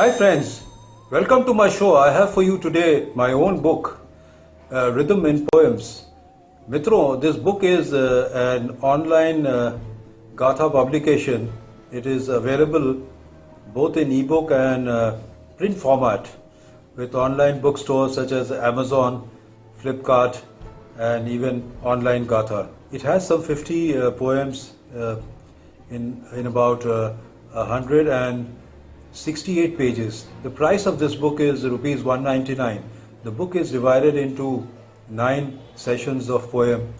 Hi friends, welcome to my show. I have for you today my own book, Rhythm in Poems. Mitro, this book is an online Gatha publication. It is available both in ebook and print format with online bookstores such as Amazon, Flipkart and even online Gatha. It has some 50 poems in about 168 pages. The price of this book is rupees 199. The book is divided into 9 sessions of poem.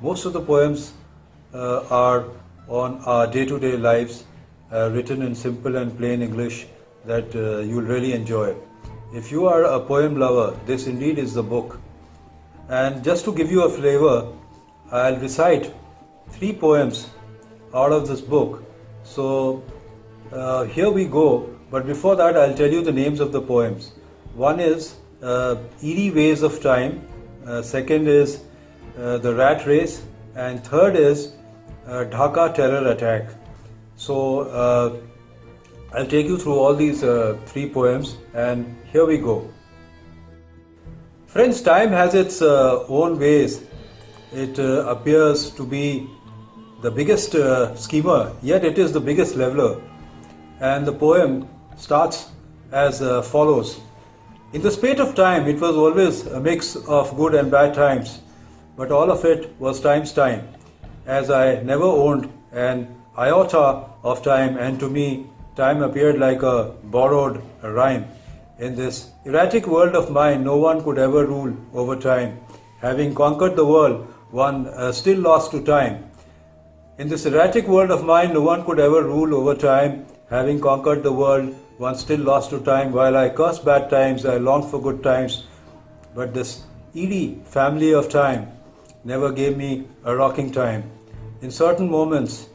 Most of the poems are on our day-to-day lives, written in simple and plain English that you'll really enjoy. If you are a poem lover, this indeed is the book. And just to give you a flavor, I'll recite 3 poems out of this book. So here we go, but before that I'll tell you the names of the poems. One is Eerie Ways of Time, second is The Rat Race, and third is Dhaka Terror Attack. So I'll take you through all these 3 poems, and here we go. Friends, time has its own ways. It appears to be the biggest schemer, yet it is the biggest leveler. And the poem starts as follows. In the spate of time, it was always a mix of good and bad times, but all of it was time's time, as I never owned an iota of time, and to me, time appeared like a borrowed rhyme. In this erratic world of mine, no one could ever rule over time. Having conquered the world, one still lost to time. In this erratic world of mine, no one could ever rule over time. Having conquered the world, one still lost to time. While I curse bad times, I long for good times. But this eerie family of time never gave me a rocking time. In certain moments,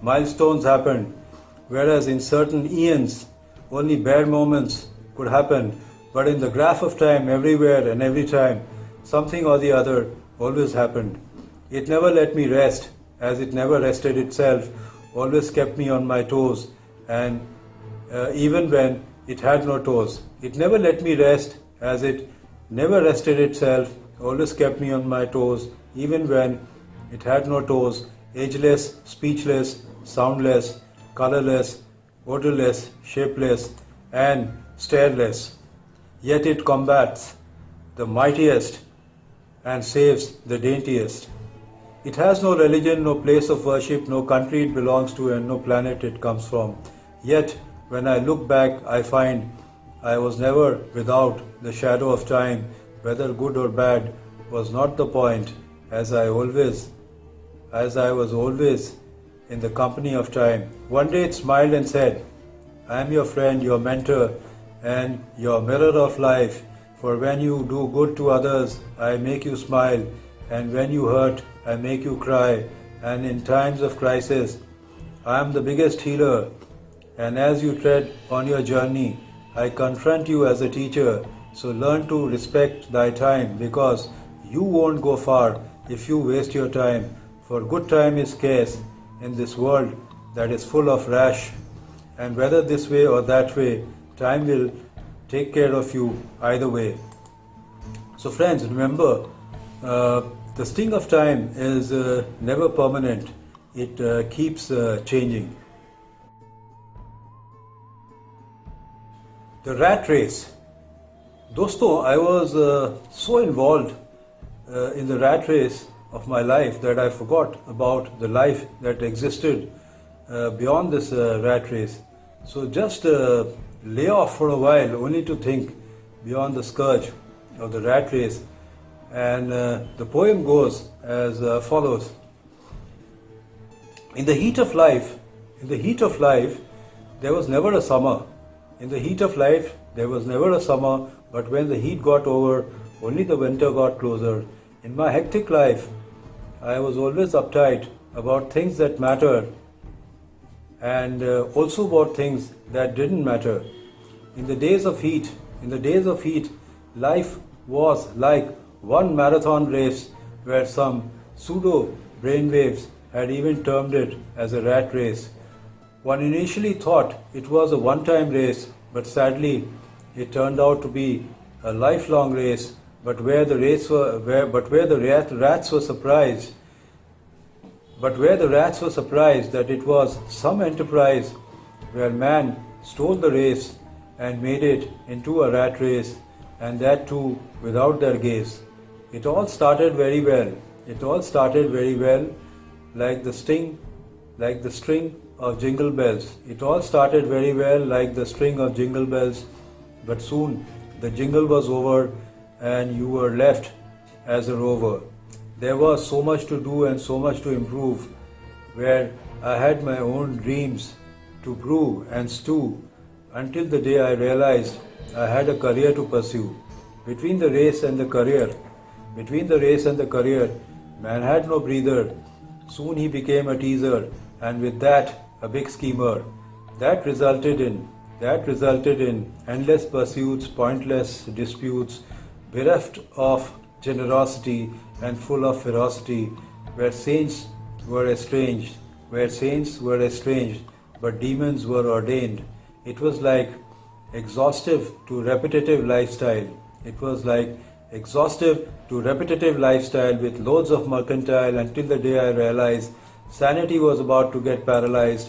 milestones happened, whereas in certain eons, only bare moments could happen. But in the graph of time, everywhere and every time, something or the other always happened. It never let me rest, as it never rested itself, always kept me on my toes, and even when it had no toes. It never let me rest, as it never rested itself, always kept me on my toes, even when it had no toes, ageless, speechless, soundless, colorless, odorless, shapeless, and stareless. Yet it combats the mightiest and saves the daintiest. It has no religion, no place of worship, no country it belongs to, and no planet it comes from. Yet, when I look back, I find I was never without the shadow of time. Whether good or bad was not the point, as I was always in the company of time. One day it smiled and said, I am your friend, your mentor, and your mirror of life. For when you do good to others, I make you smile, and when you hurt, I make you cry. And in times of crisis, I am the biggest healer. And as you tread on your journey, I confront you as a teacher. So learn to respect thy time, because you won't go far if you waste your time. For good time is scarce in this world that is full of rash. And whether this way or that way, time will take care of you either way. So friends, remember, the sting of time is never permanent. It keeps changing. The rat race. Dosto, I was so involved in the rat race of my life that I forgot about the life that existed beyond this rat race. So just lay off for a while, only to think beyond the scourge of the rat race. And the poem goes as follows. In the heat of life, there was never a summer. In the heat of life, there was never a summer, but when the heat got over, only the winter got closer. In my hectic life, I was always uptight about things that mattered, and also about things that didn't matter. In the days of heat, life was like one marathon race where some pseudo brainwaves had even termed it as a rat race. One initially thought it was a one-time race, but sadly it turned out to be a lifelong race. But where the rats were surprised, that it was some enterprise where man stole the race and made it into a rat race, and that too without their gaze. It all started very well. Like the string of jingle bells. It all started very well like the string of jingle bells, but soon the jingle was over and you were left as a rover. There was so much to do and so much to improve, where I had my own dreams to brew and stew, until the day I realized I had a career to pursue. Between the race and the career, man had no breather. Soon he became a teaser, and with that, a big schemer. That resulted in endless pursuits, pointless disputes, bereft of generosity and full of ferocity, where saints were estranged, but demons were ordained. It was like exhaustive to repetitive lifestyle. With loads of mercantile, until the day I realized sanity was about to get paralyzed.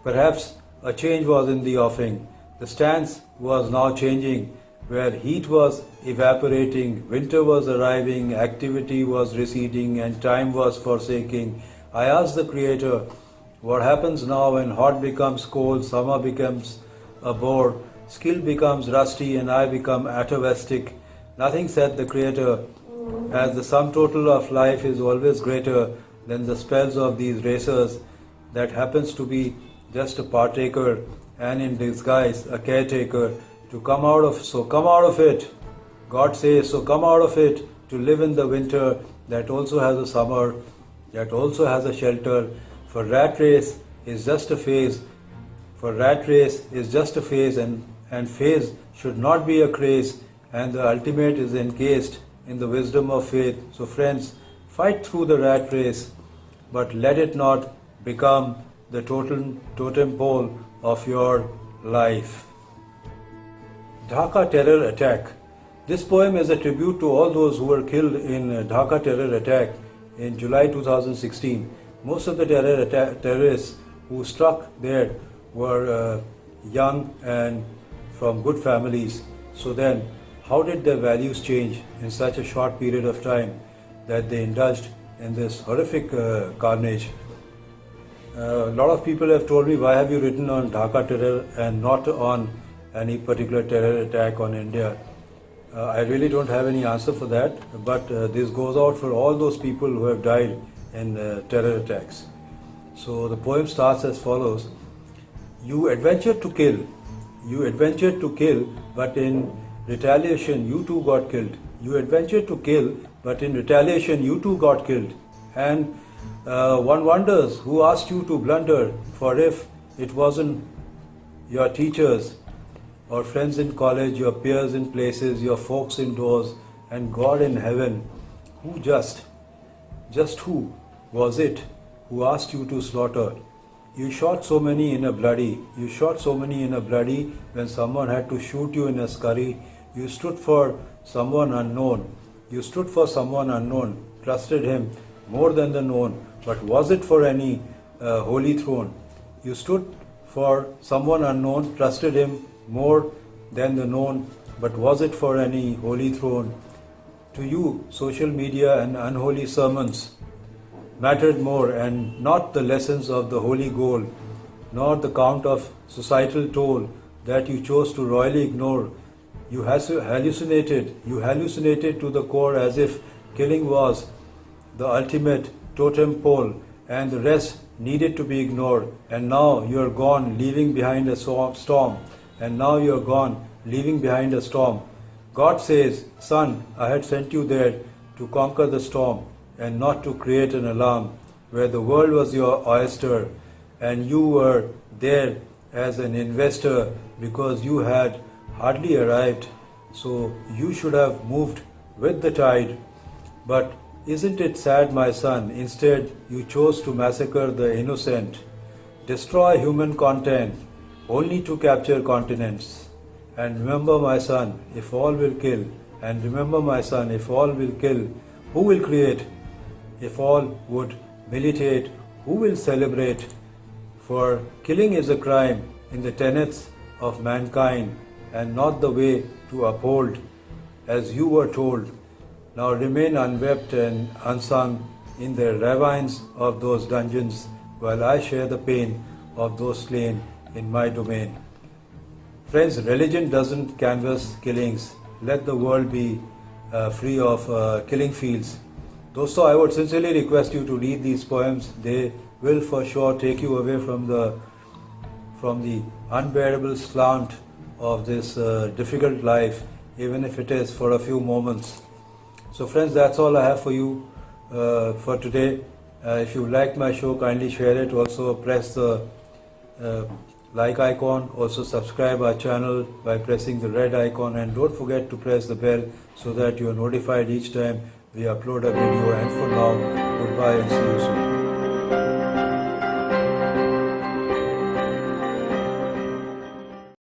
Perhaps a change was in the offing. The stance was now changing, where heat was evaporating, winter was arriving, activity was receding, and time was forsaking. I asked the Creator, what happens now when hot becomes cold, summer becomes a bore, skill becomes rusty, and I become atavistic? Nothing, said the Creator, as the sum total of life is always greater than the spells of these racers, that happens to be just a partaker and in disguise a caretaker. Come out of it. God says, so come out of it, to live in the winter that also has a summer, that also has a shelter. For rat race is just a phase. And phase should not be a craze, and the ultimate is encased in the wisdom of faith. So friends, fight through the rat race, but let it not become the totem pole of your life. Dhaka terror attack. This poem is a tribute to all those who were killed in Dhaka terror attack in July 2016. Most of the terrorists who struck there were young and from good families. So then, how did their values change in such a short period of time that they indulged in this horrific carnage? A lot of people have told me, why have you written on Dhaka terror and not on any particular terror attack on India? I really don't have any answer for that, but this goes out for all those people who have died in terror attacks. So the poem starts as follows. You adventured to kill, but in retaliation you too got killed. You adventured to kill, but in retaliation you too got killed. And one wonders who asked you to blunder, for if it wasn't your teachers or friends in college, your peers in places, your folks indoors, and God in heaven, who who was it who asked you to slaughter? You shot so many in a bloody when someone had to shoot you in a scurry. You stood for someone unknown, trusted him more than the known, but was it for any holy throne? You stood for someone unknown, trusted him more than the known, but was it for any holy throne? To you, social media and unholy sermons mattered more, and not the lessons of the holy goal, nor the count of societal toll that you chose to royally ignore. You hallucinated to the core, as if killing was the ultimate totem pole and the rest needed to be ignored. And now you're gone, leaving behind a storm. God says, son, I had sent you there to conquer the storm and not to create an alarm, where the world was your oyster and you were there as an investor because you had hardly arrived. So you should have moved with the tide. But isn't it sad, my son? Instead, you chose to massacre the innocent. destroy human content only to capture continents. And remember, my son, if all will kill, and remember, my son, if all will kill, who will create? If all would militate, who will celebrate? For killing is a crime in the tenets of mankind, and not the way to uphold, as you were told. Now remain unwept and unsung in the ravines of those dungeons, while I share the pain of those slain in my domain. Friends, religion doesn't canvass killings. Let the world be free of killing fields. Dosto, I would sincerely request you to read these poems. They will for sure take you away from the unbearable slant of this difficult life, even if it is for a few moments. So friends, that's all I have for you for today. If you liked my show, kindly share it. Also press the like icon. Also subscribe our channel by pressing the red icon, and don't forget to press the bell so that you are notified each time we upload a video. And for now, goodbye and see you soon.